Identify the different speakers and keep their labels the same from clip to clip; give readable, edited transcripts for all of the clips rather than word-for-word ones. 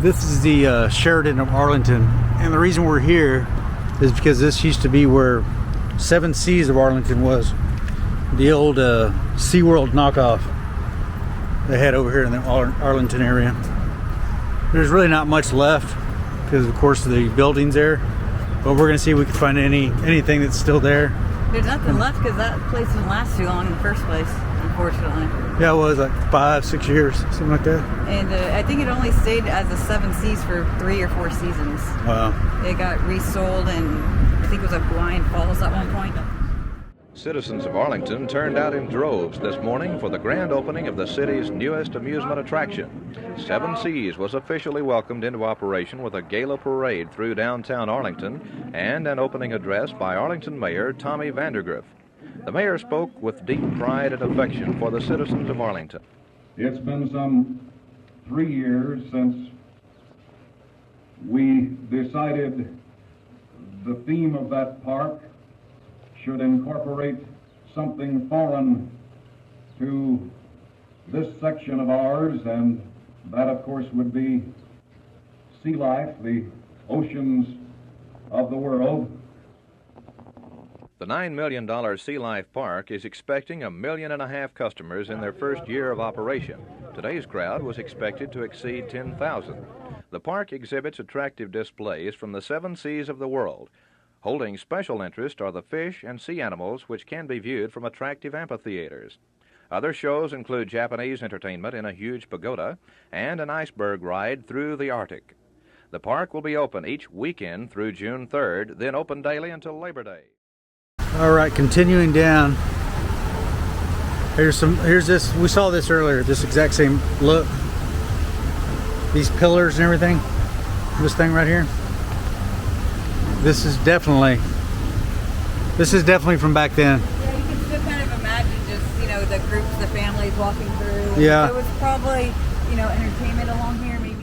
Speaker 1: This is the Sheridan of Arlington, and the reason we're here is because this used to be where Seven Seas of Arlington was. The old SeaWorld knockoff they had over here in the Arlington area. There's really not much left because of course the building's there, but we're gonna see if we can find anything that's still there.
Speaker 2: There's nothing left because that place didn't last too long in the first place, unfortunately.
Speaker 1: Yeah, it was like 5-6 years, something like that.
Speaker 2: And I think it only stayed as the Seven Seas for 3 or 4 seasons.
Speaker 1: Wow.
Speaker 2: It got resold, and I think it was a Hawaiian Falls at one point.
Speaker 3: Citizens of Arlington turned out in droves this morning for the grand opening of the city's newest amusement attraction. Seven Seas was officially welcomed into operation with a gala parade through downtown Arlington and an opening address by Arlington Mayor Tommy Vandergriff. The mayor spoke with deep pride and affection for the citizens of Arlington.
Speaker 4: It's been some 3 years since we decided the theme of that park should incorporate something foreign to this section of ours, and that of course would be sea life, the oceans of the world.
Speaker 3: The $9 million Sea Life Park is expecting 1.5 million customers in their first year of operation. Today's crowd was expected to exceed 10,000. The park exhibits attractive displays from the 7 seas of the world. Holding special interest are the fish and sea animals which can be viewed from attractive amphitheaters. Other shows include Japanese entertainment in a huge pagoda and an iceberg ride through the Arctic. The park will be open each weekend through June 3rd, then open daily until Labor Day.
Speaker 1: All right, continuing down. Here's this. We saw this earlier. This exact same look. These pillars and everything. This thing right here. This is definitely from back then.
Speaker 2: Yeah, you can still kind of imagine just, the groups, the families walking through.
Speaker 1: Yeah.
Speaker 2: There was probably, entertainment along here, maybe.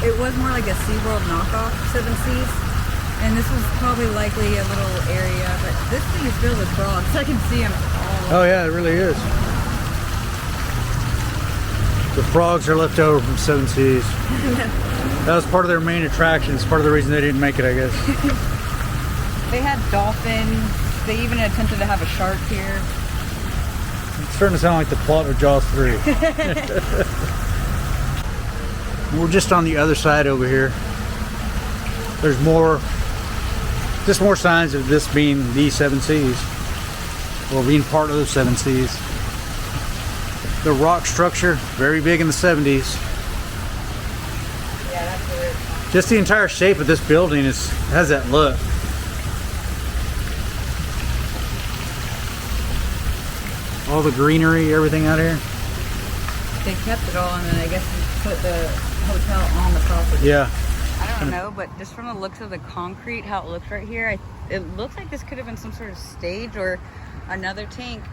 Speaker 2: It was more like a SeaWorld knockoff, Seven Seas, and this was probably likely a little area, but this thing is filled with frogs. I can see them all.
Speaker 1: Oh yeah, it really is. The frogs are left over from Seven Seas. That was part of their main attraction. It's part of the reason they didn't make it, I guess.
Speaker 2: They had dolphins. They even attempted to have a shark here.
Speaker 1: It's starting to sound like the plot of Jaws 3. We're just on the other side over here. There's just more signs of this being the Seven Seas, or being part of the Seven Seas. The rock structure, very big in the 70s.
Speaker 2: Yeah, that's weird.
Speaker 1: Just the entire shape of this building has that look. All the greenery, everything out here.
Speaker 2: They kept it all, and then I guess they put the hotel on the property.
Speaker 1: Yeah.
Speaker 2: I don't know, but just from the looks of the concrete, how it looks right here, it looks like this could have been some sort of stage or another tank.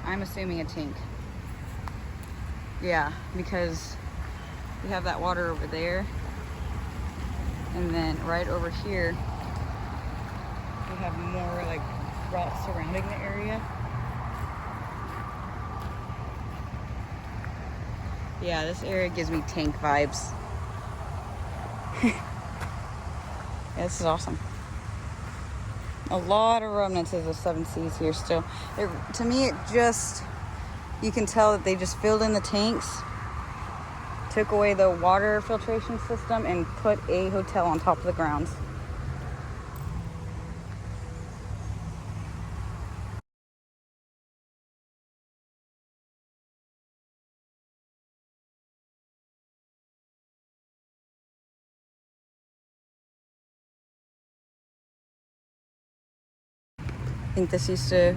Speaker 2: I'm assuming a tank. Yeah, because we have that water over there. And then right over here, we have more like rocks surrounding the area. Yeah, this area gives me tank vibes. Yeah, this is awesome. A lot of remnants of the Seven Seas here still. To me, you can tell that they just filled in the tanks, took away the water filtration system, and put a hotel on top of the grounds. I think this used to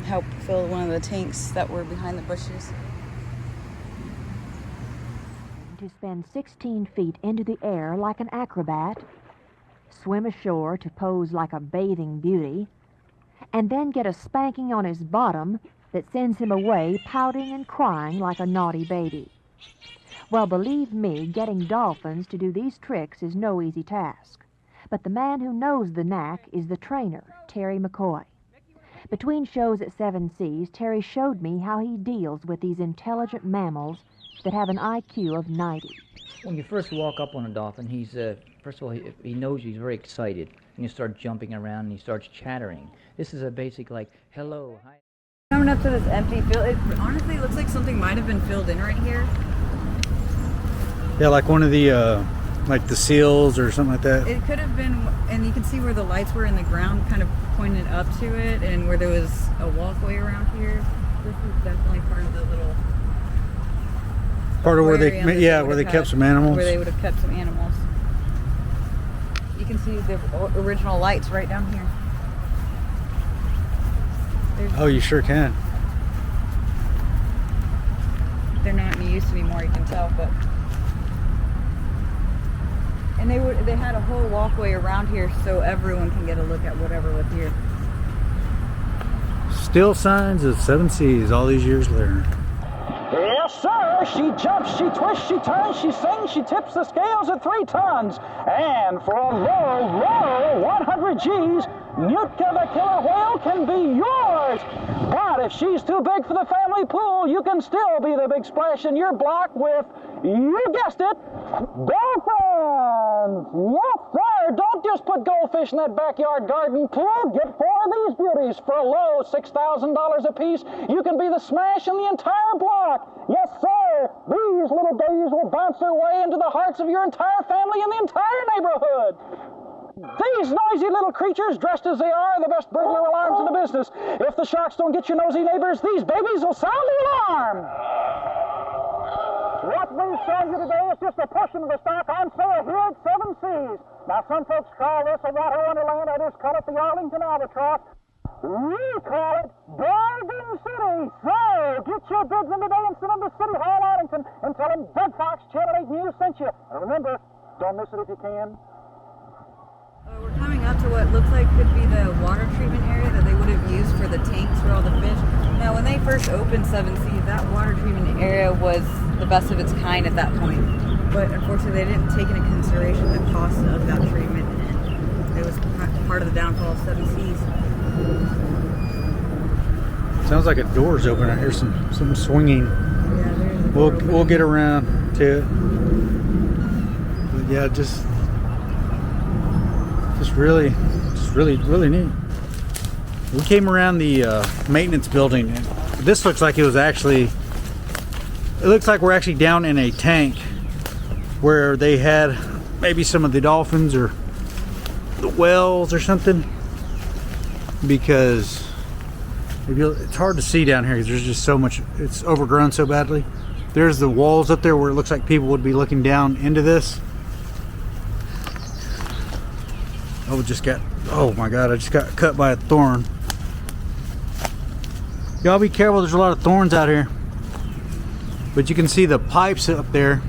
Speaker 2: help fill one of the tanks that were behind the bushes.
Speaker 5: To spend 16 feet into the air like an acrobat, swim ashore to pose like a bathing beauty, and then get a spanking on his bottom that sends him away pouting and crying like a naughty baby. Well, believe me, getting dolphins to do these tricks is no easy task. But the man who knows the knack is the trainer, Terry McCoy. Between shows at Seven Seas, Terry showed me how he deals with these intelligent mammals that have an IQ of 90.
Speaker 6: When you first walk up on a dolphin, he's, first of all, he knows he's very excited. And you start jumping around and he starts chattering. This is a basic, like, hello, hi.
Speaker 2: Coming up to this empty field, it honestly looks like something might have been filled in right here.
Speaker 1: Yeah, like one of the, like the seals or something like that.
Speaker 2: It could have been, and you can see where the lights were in the ground kind of pointed up to it, and where there was a walkway around here. This is definitely part of the little...
Speaker 1: Part of where they, yeah, where they kept some animals.
Speaker 2: Where they would have kept some animals. You can see the original lights right down here.
Speaker 1: Oh, you sure can.
Speaker 2: They're not in use anymore, you can tell, but... And they had a whole walkway around here so everyone can get a look at whatever was here.
Speaker 1: Still signs of Seven Seas all these years later.
Speaker 7: Yes, sir. She jumps, she twists, she turns, she sings, she tips the scales at 3 tons. And for a low 100 G's, Nootka the killer whale can be yours. But if she's too big for the family pool, you can still be the big splash in your block with, you guessed it, dolphins. Yes, sir. Don't just put goldfish in that backyard garden pool. Get 4 of these beauties for a low $6,000 a piece. You can be the smash in the entire block. Yes, sir. These little babies will bounce their way into the hearts of your entire family and the entire neighborhood. These noisy little creatures, dressed as they are the best burglar alarms in the business. If the sharks don't get your nosy neighbors, these babies will sound the alarm. What we've shown you today is just a portion of the stock on sale here at Seven Seas. Now, some folks call this a water wonderland, others call it the Arlington Albatross. We call it Bargain City. So, get your bids in today and send them to City Hall, Arlington, and tell them Bud Fox Channel 8 News sent you. And remember, don't miss it if you can.
Speaker 2: We're coming up to what looks like could be the water treatment area that they would have used for the tanks for all the fish. Now, when they first opened Seven Seas, that water treatment area was the best of its kind at that point. But unfortunately, they didn't take into consideration the cost of that treatment, and it was part of the downfall of Seven Seas.
Speaker 1: Sounds like a door's open. I hear some swinging.
Speaker 2: Yeah, there's a door
Speaker 1: We'll get around to it. But yeah, just really neat. We came around the maintenance building. And this looks like it was actually. It looks like we're actually down in a tank where they had maybe some of the dolphins or the whales or something. Because it's hard to see down here because there's just so much. It's overgrown so badly. There's the walls up there where it looks like people would be looking down into this. Oh my god, I just got cut by a thorn. Y'all be careful, there's a lot of thorns out here. But you can see the pipes up there.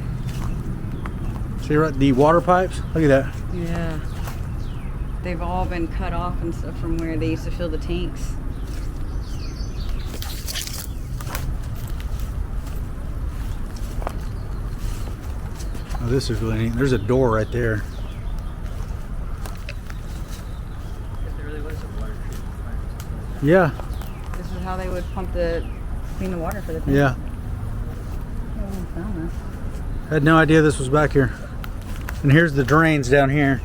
Speaker 1: See right, the water pipes? Look at that.
Speaker 2: Yeah. They've all been cut off and stuff from where they used to fill the tanks.
Speaker 1: Oh, this is really neat. There's a door right there. Yeah.
Speaker 2: This is how they would clean the water for the tank.
Speaker 1: Yeah.
Speaker 2: No one found this.
Speaker 1: Had no idea this was back here. And here's the drains down here.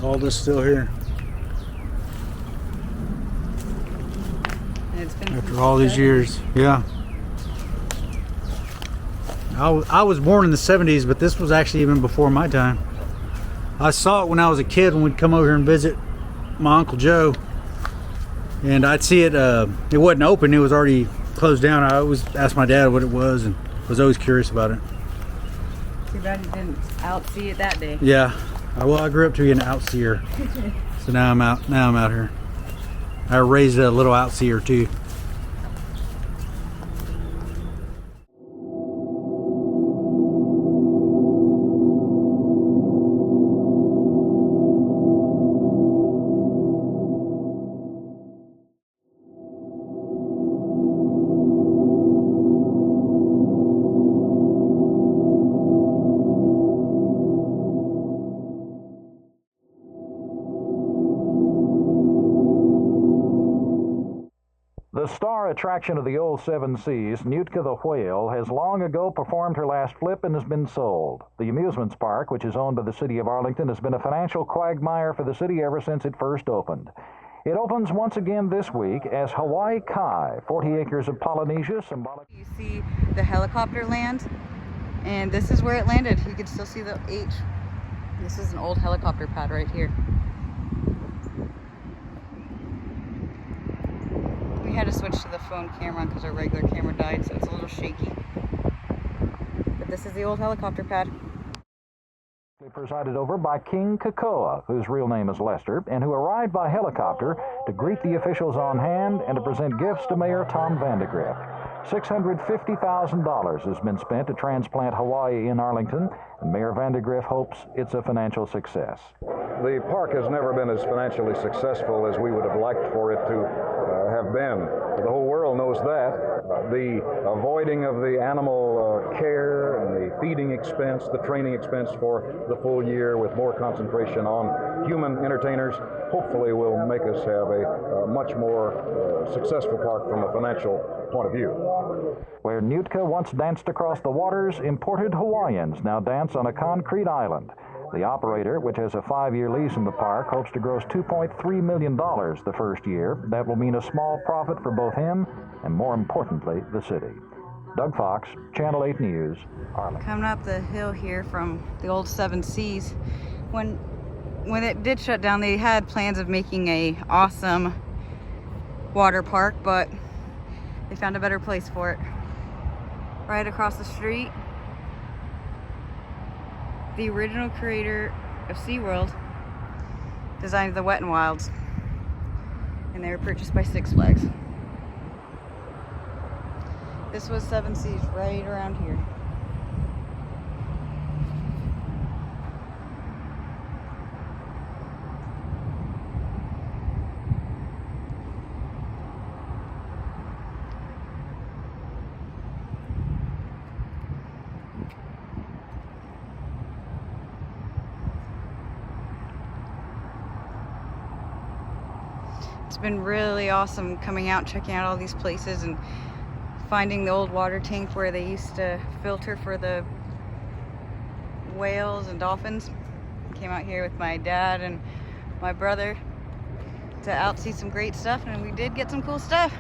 Speaker 1: All this still here.
Speaker 2: And it's been
Speaker 1: After all these years. Yeah. I was born in the 70s, but this was actually even before my time. I saw it when I was a kid when we'd come over here and visit my Uncle Joe. And I'd see it, it wasn't open, it was already closed down. I always asked my dad what it was and was always curious about it.
Speaker 2: Too bad you didn't outsee it that day.
Speaker 1: Yeah. Well, I grew up to be an outseer, so now I'm out. Now I'm out here. I raised a little outseer too.
Speaker 8: The star attraction of the old Seven Seas, Nootka the whale, has long ago performed her last flip and has been sold. The amusements park, which is owned by the city of Arlington, has been a financial quagmire for the city ever since it first opened. It opens once again this week as Hawaii Kai, 40 acres of Polynesia, symbolic.
Speaker 2: You see the helicopter land, and this is where it landed. You can still see the H. This is an old helicopter pad right here. We had to switch to the phone camera because our regular camera died, so it's a little shaky. But this is the old helicopter pad.
Speaker 8: Presided over by King Kakoa, whose real name is Lester, and who arrived by helicopter to greet the officials on hand and to present gifts to Mayor Tom Vandegrift. $650,000 has been spent to transplant Hawaii in Arlington, and Mayor Vandegrift hopes it's a financial success.
Speaker 4: The park has never been as financially successful as we would have liked for it to have been. The whole world knows that. The avoiding of the animal care and the feeding expense, the training expense for the full year with more concentration on human entertainers, hopefully will make us have a much more successful park from a financial point of view.
Speaker 8: Where Nootka once danced across the waters, imported Hawaiians now dance on a concrete island. The operator, which has a 5-year lease in the park, hopes to gross $2.3 million the first year. That will mean a small profit for both him and, more importantly, the city. Doug Fox, Channel 8 News, Arlington.
Speaker 2: Coming up the hill here from the old Seven Seas, when it did shut down, they had plans of making a awesome water park, but they found a better place for it. Right across the street, the original creator of SeaWorld designed the Wet n Wilds, and they were purchased by Six Flags. This was Seven Seas right around here. It's been really awesome coming out, checking out all these places and finding the old water tank where they used to filter for the whales and dolphins. I came out here with my dad and my brother to out see some great stuff, and we did get some cool stuff.